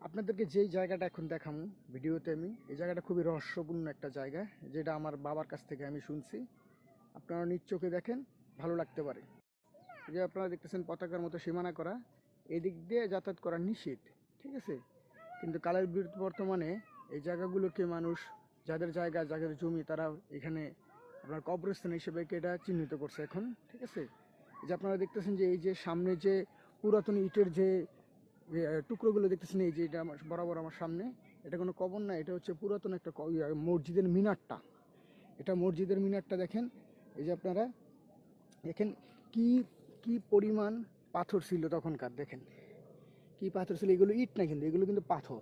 আপনাদেরকে যেই জায়গাটা এখন দেখাবো ভিডিওতে, আমি এই জায়গাটা খুবই রহস্যপূর্ণ একটা জায়গা, যেটা আমার বাবার কাছ থেকে আমি শুনছি। আপনারা নিজ চোখে দেখেন, ভালো লাগতে পারে। এই যে আপনারা দেখতেছেন পতাকার মতো সীমানা করা, এদিক দিয়ে যাতায়াত করা নিষেধ, ঠিক আছে। কিন্তু কালের বর্তমানে এই জায়গাগুলোকে মানুষ, যাদের জায়গা যাদের জমি, তারা এখানে আপনার কবরস্থান হিসেবে এটা চিহ্নিত করছে এখন, ঠিক আছে। এই যে আপনারা দেখতেছেন যে এই যে সামনে যে পুরাতন ইটের যে টুকরোগুলো দেখতেছেন, এই যে এটা আমার বরাবর আমার সামনে, এটা কোনো কবর না, এটা হচ্ছে পুরাতন একটা মসজিদের মিনারটা। এটা মসজিদের মিনারটা দেখেন। এই যে আপনারা দেখেন কি কি পরিমাণ পাথর ছিল তখনকার, দেখেন কি পাথর ছিল। এগুলো ইট না, কিন্তু এগুলো কিন্তু পাথর,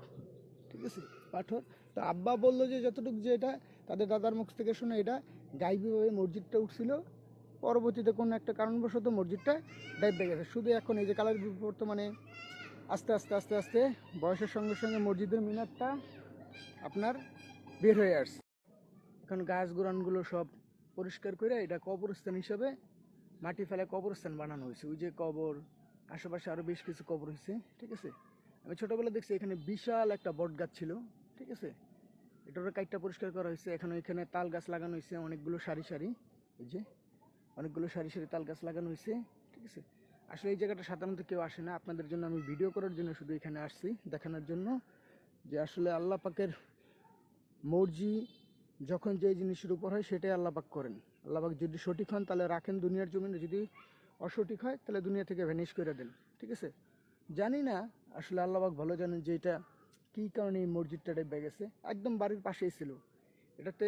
ঠিক আছে, পাথর। তো আব্বা বললো যে যতটুকু, যে এটা তাদের দাদার মুখ থেকে শুনে, এটা গাইবীভাবে মসজিদটা উঠছিল, পরবর্তীতে কোনো একটা কারণবশত মসজিদটা ডাইবে গেছে। শুধু এখন এই যে কালার বর্তমানে আস্তে আস্তে আস্তে আস্তে বয়সের সঙ্গে সঙ্গে মসজিদের মিনারটা আপনার বের হয়ে আসছে। এখন গাছ গোড়ানগুলো সব পরিষ্কার করে এটা কবরস্থান হিসাবে মাটি ফেলে কবরস্থান বানানো হয়েছে। ওই যে কবর, আশেপাশে আরও বেশ কিছু কবর হয়েছে, ঠিক আছে। আমি ছোটোবেলা দেখছি এখানে বিশাল একটা বট গাছ ছিল, ঠিক আছে। এটারও কাইটটা পরিষ্কার করা হয়েছে। এখানে তাল গাছ লাগানো হয়েছে অনেকগুলো সারি সারি, এই যে অনেকগুলো সারি সারি তাল গাছ লাগানো হয়েছে, ঠিক আছে। আসলে এই জায়গাটা সাধারণত কেউ আসে না, আপনাদের জন্য আমি ভিডিও করার জন্য শুধু এখানে আসছি, দেখানোর জন্য যে আসলে আল্লাহ পাকের মর্জি যখন যে জিনিসের উপর হয় সেটাই আল্লাহ পাক করেন। আল্লাহ পাক যদি সঠিক হন তাহলে রাখেন দুনিয়ার জমিনে, যদি অসঠিক হয় তাহলে দুনিয়া থেকে ভ্যানিশ করে দেন, ঠিক আছে। জানি না আসলে আল্লাহ পাক ভালো জানেন যে এটা কী কারণে এই মসজিদটা ডেবে গেছে। একদম বাড়ির পাশেই ছিল। এটাতে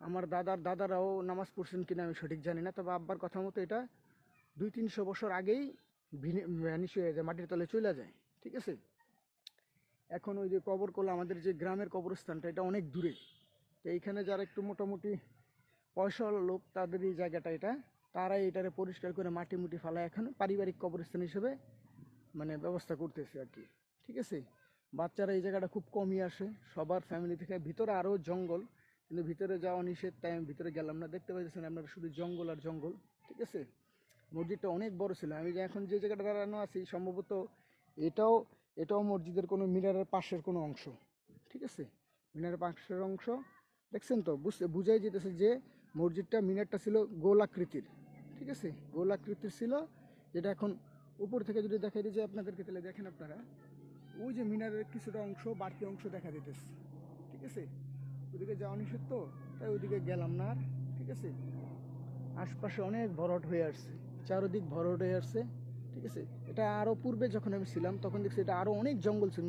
আমার দাদারাও নামাজ পড়ছেন কিনা আমি সঠিক জানি না, তবে আব্বার কথা মতো এটা 200-300 বছর আগেই ভ্যানিশ হয়ে যায়, মাটির তলে চলে যায়, ঠিক আছে। এখন ওই যে কবর করলো, আমাদের যে গ্রামের কবরস্থানটা, এটা অনেক দূরে। তো এইখানে যারা একটু মোটামুটি পয়সাওয়ালা লোক, তাদের এই জায়গাটা এটা, তারাই এটারে পরিষ্কার করে মাটি মুটি ফালায় এখন পারিবারিক কবরস্থান হিসেবে মানে ব্যবস্থা করতেছে আর কি, ঠিক আছে। বাচ্চারা এই জায়গাটা খুব কমই আসে, সবার ফ্যামিলি থেকে। ভিতরে আরও জঙ্গল, কিন্তু ভিতরে যাওয়া নিষেধ, তাই আমি ভিতরে গেলাম না। দেখতে পাচ্ছেন আপনারা শুধু জঙ্গল আর জঙ্গল, ঠিক আছে। মসজিদটা অনেক বড় ছিল। আমি যে এখন যে জায়গাটা দাঁড়ানো আছি, সম্ভবত এটাও এটাও মসজিদের কোনো মিনারের পাশের কোনো অংশ, ঠিক আছে। মিনারের পাশের অংশ দেখছেন তো, বুঝাই যেতেছে যে মসজিদটা, মিনারটা ছিল গোলাকৃতির, ঠিক আছে, গোলাকৃতির ছিল। যেটা এখন উপর থেকে যদি দেখাই দিই যে আপনাদেরকে, তাহলে দেখেন আপনারা ওই যে মিনারের কিছুটা অংশ, বাড়তি অংশ দেখা দিতেছে, ঠিক আছে। ওইদিকে যাওয়া নিষেধ তো, তাই ওইদিকে গেলাম না আর, ঠিক আছে। আশপাশে অনেক ভরাট হয়ে আসছে, চারদিক ভরাট হয়ে আসছে, ঠিক আছে। এটা আরও পূর্বে যখন আমি ছিলাম তখন দেখছি এটা আরও অনেক জঙ্গল ছিল।